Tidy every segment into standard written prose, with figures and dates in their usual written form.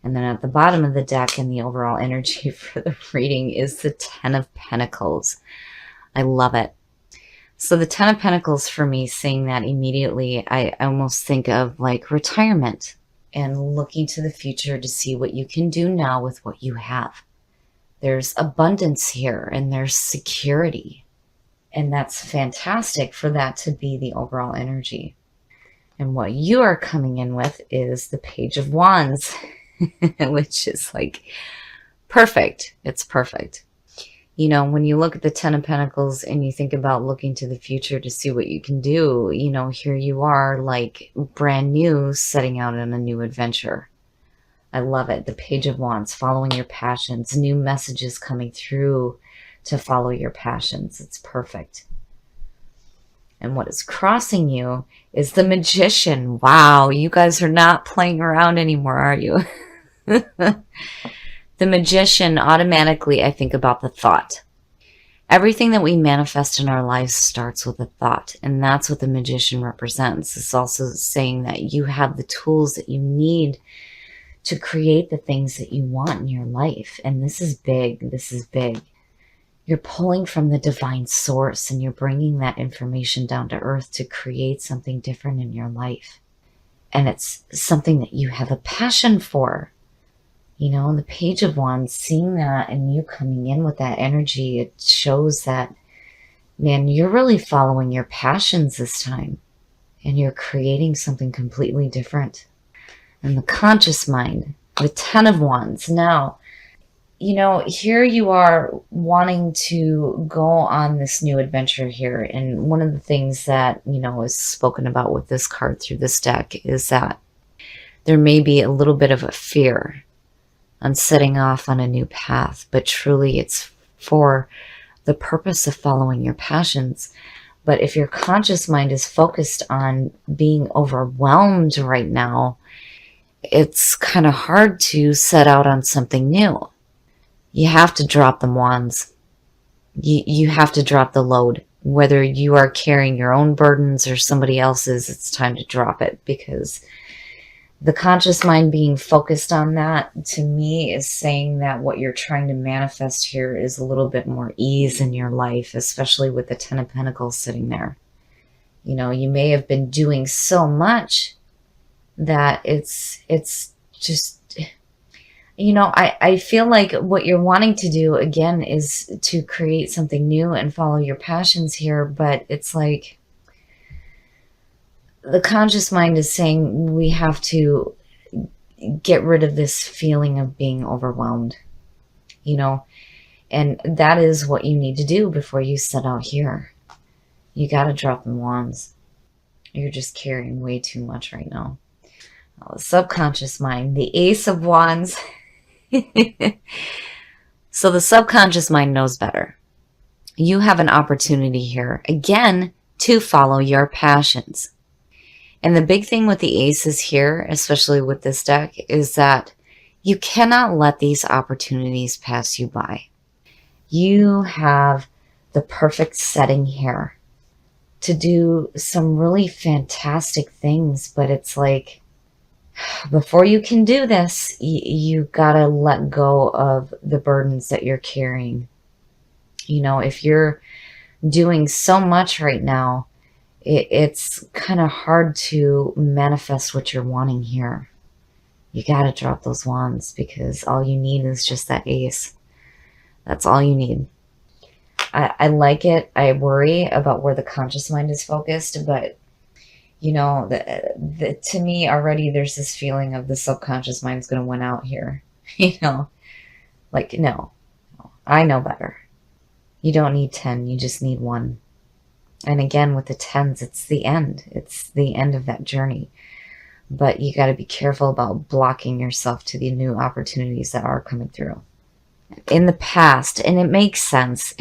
And then at the bottom of the deck and the overall energy for the reading is the Ten of Pentacles. I love it. So the Ten of Pentacles for me, saying that immediately, I almost think of like retirement and looking to the future to see what you can do now with what you have. There's abundance here and there's security. And that's fantastic for that to be the overall energy. And what you are coming in with is the Page of Wands, which is like perfect. It's perfect. You know, when you look at the Ten of Pentacles and you think about looking to the future to see what you can do, you know, here you are like brand new, setting out on a new adventure. I love it. The Page of Wands, following your passions, new messages coming through to follow your passions. It's perfect. And what is crossing you is the Magician. Wow, you guys are not playing around anymore, are you? The Magician, automatically I think about the thought. Everything that we manifest in our lives starts with a thought, and that's what the Magician represents. It's also saying that you have the tools that you need to create the things that you want in your life. And this is big. This is big. You're pulling from the divine source and you're bringing that information down to earth to create something different in your life. And it's something that you have a passion for. You know, the Page of Wands, seeing that and you coming in with that energy, it shows that, man, you're really following your passions this time. And you're creating something completely different. And the conscious mind, the Ten of Wands. Now, you know, here you are wanting to go on this new adventure here. And one of the things that, you know, is spoken about with this card through this deck is that there may be a little bit of a fear on setting off on a new path, but truly it's for the purpose of following your passions. But if your conscious mind is focused on being overwhelmed right now, it's kind of hard to set out on something new. You have to drop the wands. You have to drop the load. Whether you are carrying your own burdens or somebody else's, it's time to drop it, because the conscious mind being focused on that, to me, is saying that what you're trying to manifest here is a little bit more ease in your life, especially with the Ten of Pentacles sitting there. You know, you may have been doing so much that it's just, you know, I feel like what you're wanting to do, again, is to create something new and follow your passions here, but it's like the conscious mind is saying we have to get rid of this feeling of being overwhelmed, you know, and that is what you need to do before you set out here. You got to drop the wands. You're just carrying way too much right now. The subconscious mind, the Ace of Wands. So the subconscious mind knows better. You have an opportunity here, again, to follow your passions. And the big thing with the aces here, especially with this deck, is that you cannot let these opportunities pass you by. You have the perfect setting here to do some really fantastic things, but it's like, before you can do this, you gotta let go of the burdens that you're carrying. You know, if you're doing so much right now, it's kind of hard to manifest what you're wanting here. You gotta drop those wands, because all you need is just that ace. That's all you need. I like it. I worry about where the conscious mind is focused, but you know, to me already there's this feeling of the subconscious mind is going to win out here. You know, like, no, I know better. You don't need 10, you just need 1. And again, with the 10s, it's the end. It's the end of that journey. But you got to be careful about blocking yourself to the new opportunities that are coming through. In the past, and it makes sense,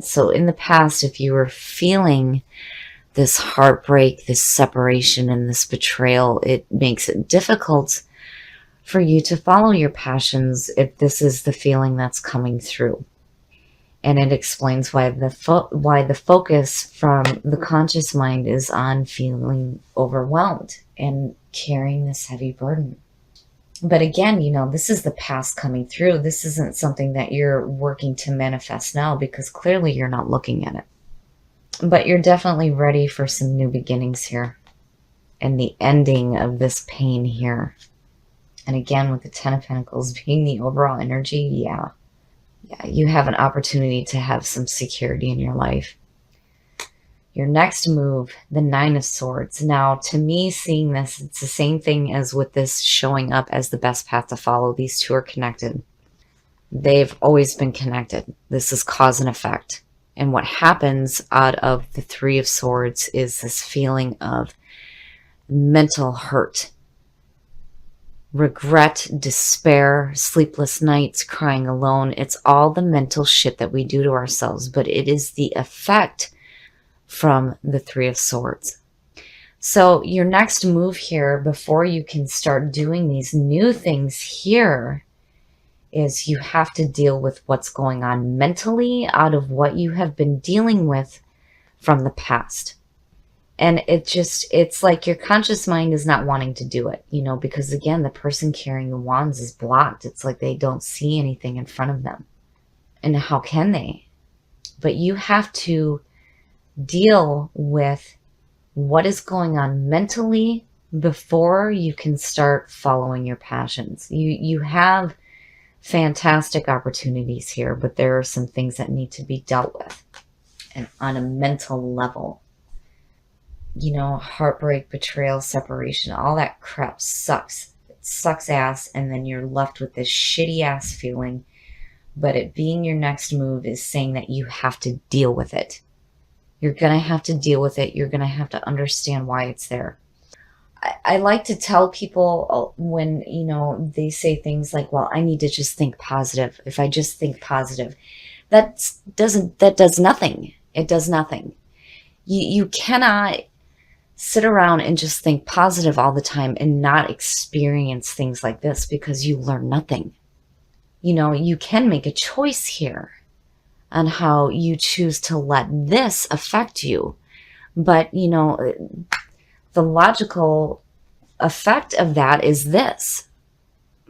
So in the past, if you were feeling this heartbreak, this separation, and this betrayal, it makes it difficult for you to follow your passions if this is the feeling that's coming through. And it explains why the focus from the conscious mind is on feeling overwhelmed and carrying this heavy burden. But again, this is the past coming through. This isn't something that you're working to manifest now, because clearly you're not looking at it. But you're definitely ready for some new beginnings here and the ending of this pain here. And again, with the Ten of Pentacles being the overall energy, yeah, you have an opportunity to have some security in your life. Your next move, the Nine of Swords. Now, to me, seeing this, it's the same thing as with this showing up as the best path to follow. These two are connected. They've always been connected. This is cause and effect. And what happens out of the Three of Swords is this feeling of mental hurt, regret, despair, sleepless nights, crying alone. It's all the mental shit that we do to ourselves, but it is the effect from the Three of Swords. So your next move here, before you can start doing these new things here, is you have to deal with what's going on mentally out of what you have been dealing with from the past. And it's like your conscious mind is not wanting to do it, because again, the person carrying the wands is blocked. It's like they don't see anything in front of them. And how can they? But you have to deal with what is going on mentally before you can start following your passions. You have fantastic opportunities here, but there are some things that need to be dealt with and on a mental level. Heartbreak, betrayal, separation, all that crap sucks. It sucks ass, and then you're left with this shitty ass feeling. But it being your next move is saying that you have to deal with it. You're going to have to deal with it. You're going to have to understand why it's there. I like to tell people when, they say things like, well, I need to just think positive. If I just think positive, that does nothing. It does nothing. You cannot sit around and just think positive all the time and not experience things like this, because you learn nothing. You can make a choice here on how you choose to let this affect you. But, the logical effect of that is this.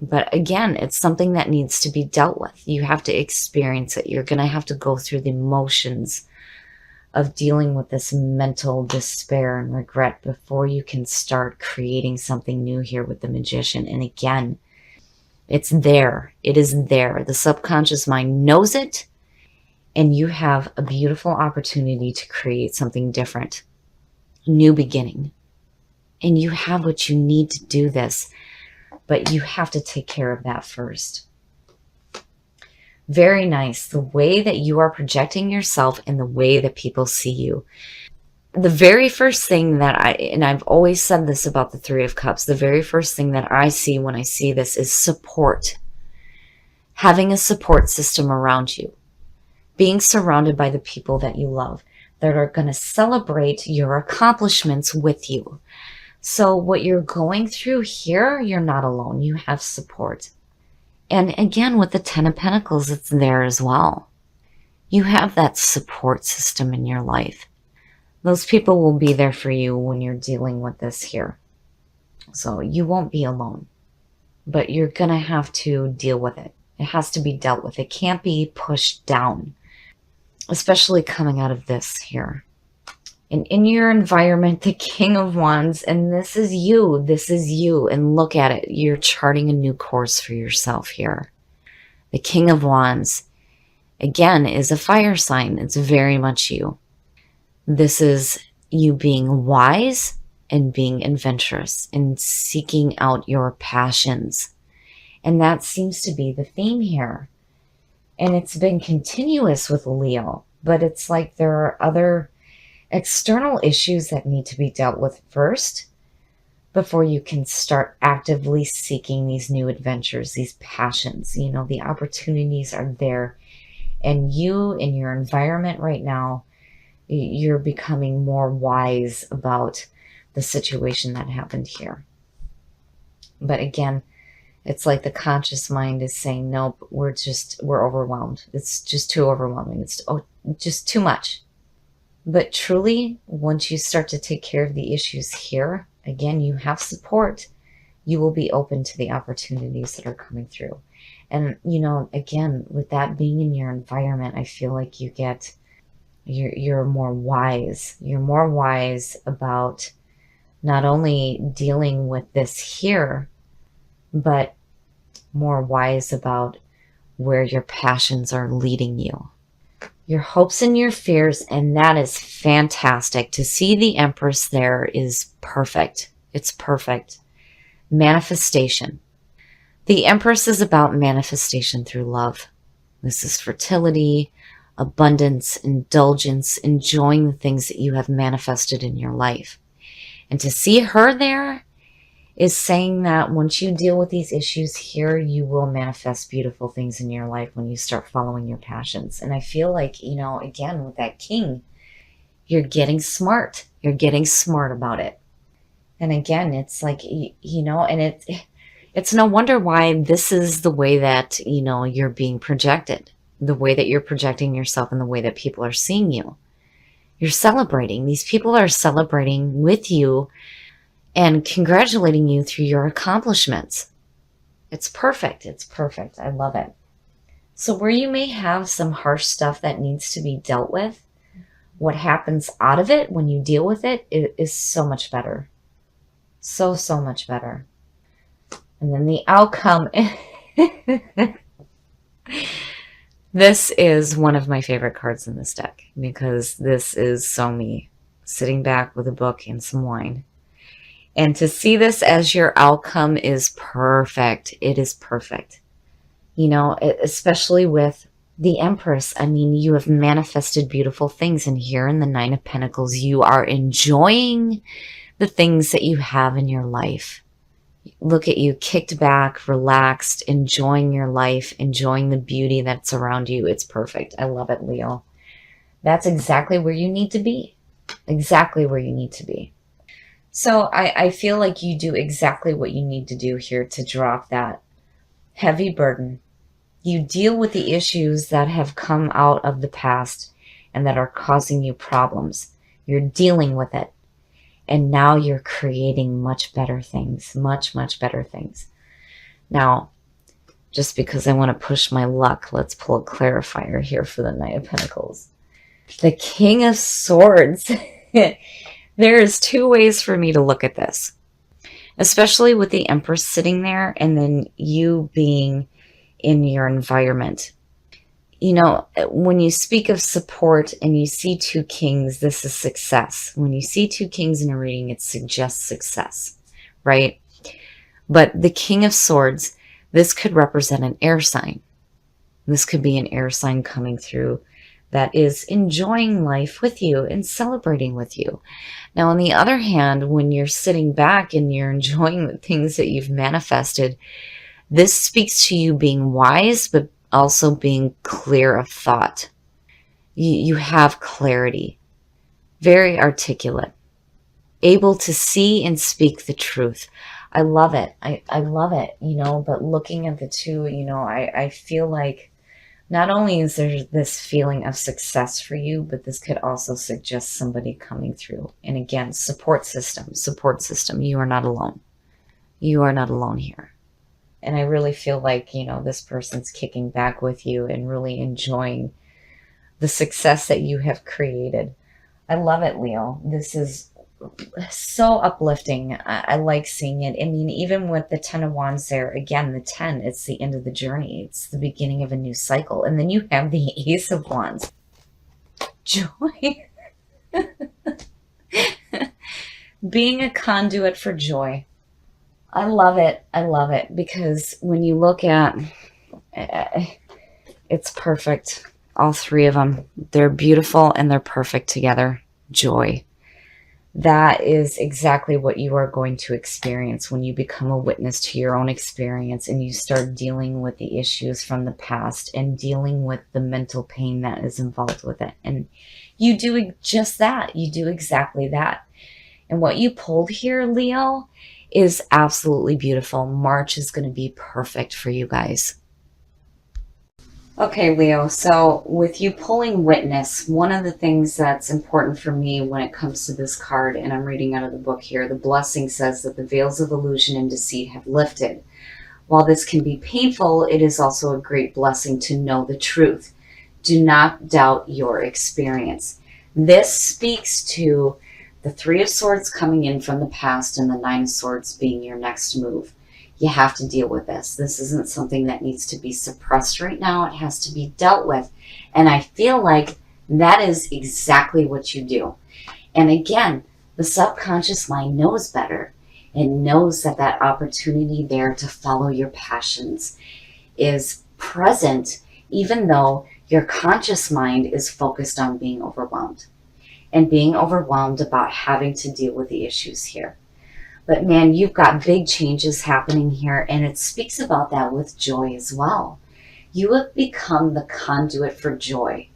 But again, it's something that needs to be dealt with. You have to experience it. You're going to have to go through the motions of dealing with this mental despair and regret before you can start creating something new here with the Magician. And again, it's there. It is there. The subconscious mind knows it. And you have a beautiful opportunity to create something different. New beginning. And you have what you need to do this. But you have to take care of that first. Very nice. The way that you are projecting yourself and the way that people see you. The very first thing that I've always said this about the Three of Cups, the very first thing that I see when I see this is support. Having a support system around you. Being surrounded by the people that you love, that are going to celebrate your accomplishments with you. So what you're going through here, you're not alone. You have support. And again, with the Ten of Pentacles, it's there as well. You have that support system in your life. Those people will be there for you when you're dealing with this here. So you won't be alone. But you're going to have to deal with it. It has to be dealt with. It can't be pushed down. Especially coming out of this here. And in your environment, the King of Wands, and this is you, and look at it. You're charting a new course for yourself here. The King of Wands, again, is a fire sign. It's very much you. This is you being wise and being adventurous and seeking out your passions. And that seems to be the theme here. And it's been continuous with Leo, but it's like there are other external issues that need to be dealt with first before you can start actively seeking these new adventures, these passions. The opportunities are there. And you, in your environment right now, you're becoming more wise about the situation that happened here. But again, it's like the conscious mind is saying, nope, we're overwhelmed. It's just too overwhelming. It's just too much. But truly, once you start to take care of the issues here, again, you have support. you will be open to the opportunities that are coming through. And, you know, again, with that being in your environment, I feel like you're more wise. You're more wise about not only dealing with this here, but more wise about where your passions are leading you. Your hopes and your fears, and that is fantastic. To see the Empress there is perfect. It's perfect. Manifestation. The Empress is about manifestation through love. This is fertility, abundance, indulgence, enjoying the things that you have manifested in your life. And to see her there is saying that once you deal with these issues here, you will manifest beautiful things in your life when you start following your passions. And I feel like, you know, again, with that king, you're getting smart. You're getting smart about it. And again, it's like, you know, and it's no wonder why this is the way that, you know, you're being projected, the way that you're projecting yourself and the way that people are seeing you. You're celebrating. These people are celebrating with you and congratulating you through your accomplishments. It's perfect. It's perfect. I love it. So where you may have some harsh stuff that needs to be dealt with, what happens out of it when you deal with it is so much better. So much better. And then the outcome. This is one of my favorite cards in this deck because this is so me, sitting back with a book and some wine. And to see this as your outcome is perfect. It is perfect. You know, especially with the Empress. I mean, you have manifested beautiful things. And here in the Nine of Pentacles, you are enjoying the things that you have in your life. Look at you, kicked back, relaxed, enjoying your life, enjoying the beauty that's around you. It's perfect. I love it, Leo. That's exactly where you need to be. Exactly where you need to be. So I feel like you do exactly what you need to do here to drop that heavy burden. You deal with the issues that have come out of the past and that are causing you problems. You're dealing with it. And now you're creating much better things, much better things. Now, just because I want to push my luck, let's pull a clarifier here for the Knight of Pentacles. The King of Swords. There is two ways for me to look at this, especially with the Empress sitting there and then you being in your environment. You know, when you speak of support and you see two kings, this is success. When you see two kings in a reading, it suggests success, right? But the King of Swords, this could represent an air sign. This could be an air sign coming through that is enjoying life with you and celebrating with you. Now, on the other hand, when you're sitting back and you're enjoying the things that you've manifested, this speaks to you being wise, but also being clear of thought. You have clarity, very articulate, able to see and speak the truth. I love it. I love it, you know, but looking at the two, you know, I feel like not only is there this feeling of success for you, but this could also suggest somebody coming through. And again, support system. You are not alone. You are not alone here. And I really feel like, you know, this person's kicking back with you and really enjoying the success that you have created. I love it, Leo. This is so uplifting. I like seeing it. I mean, even with the 10 of Wands there, again, the 10, it's the end of the journey. It's the beginning of a new cycle. And then you have the Ace of Wands. Joy. Being a conduit for joy. I love it. I love it because when you look at it's perfect. All three of them, they're beautiful and they're perfect together. Joy. That is exactly what you are going to experience when you become a witness to your own experience and you start dealing with the issues from the past and dealing with the mental pain that is involved with it. And you do just that. You do exactly that. And what you pulled here, Leo, is absolutely beautiful. March is going to be perfect for you guys. Okay, Leo, so with you pulling witness, one of the things that's important for me when it comes to this card, and I'm reading out of the book here, the blessing says that the veils of illusion and deceit have lifted. While this can be painful, it is also a great blessing to know the truth. Do not doubt your experience. This speaks to the Three of Swords coming in from the past and the Nine of Swords being your next move. You have to deal with this. This isn't something that needs to be suppressed right now. It has to be dealt with. And I feel like that is exactly what you do. And again, the subconscious mind knows better and knows that that opportunity there to follow your passions is present, even though your conscious mind is focused on being overwhelmed and being overwhelmed about having to deal with the issues here. But man, you've got big changes happening here, and it speaks about that with joy as well. You have become the conduit for joy.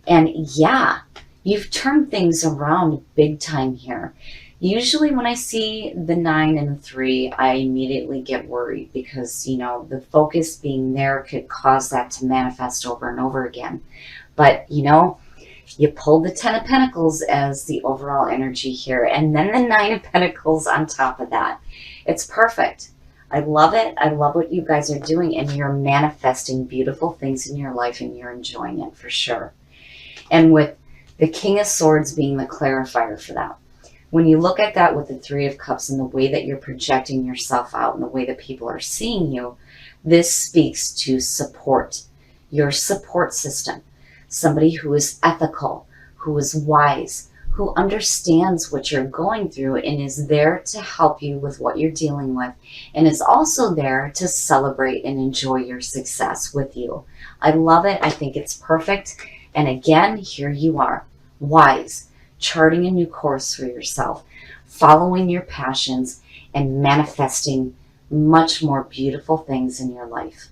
And yeah, you've turned things around big time here. Usually when I see the 9 and the 3, I immediately get worried because, the focus being there could cause that to manifest over and over again. But, you pull the 10 of Pentacles as the overall energy here, and then the 9 of Pentacles on top of that. It's perfect. I love it. I love what you guys are doing, and you're manifesting beautiful things in your life, and you're enjoying it for sure. And with the King of Swords being the clarifier for that. When you look at that with the Three of Cups and the way that you're projecting yourself out and the way that people are seeing you, this speaks to support, your support system. Somebody who is ethical, who is wise, who understands what you're going through and is there to help you with what you're dealing with, and is also there to celebrate and enjoy your success with you. I love it. I think it's perfect. And again, here you are, wise, charting a new course for yourself, following your passions, and manifesting much more beautiful things in your life.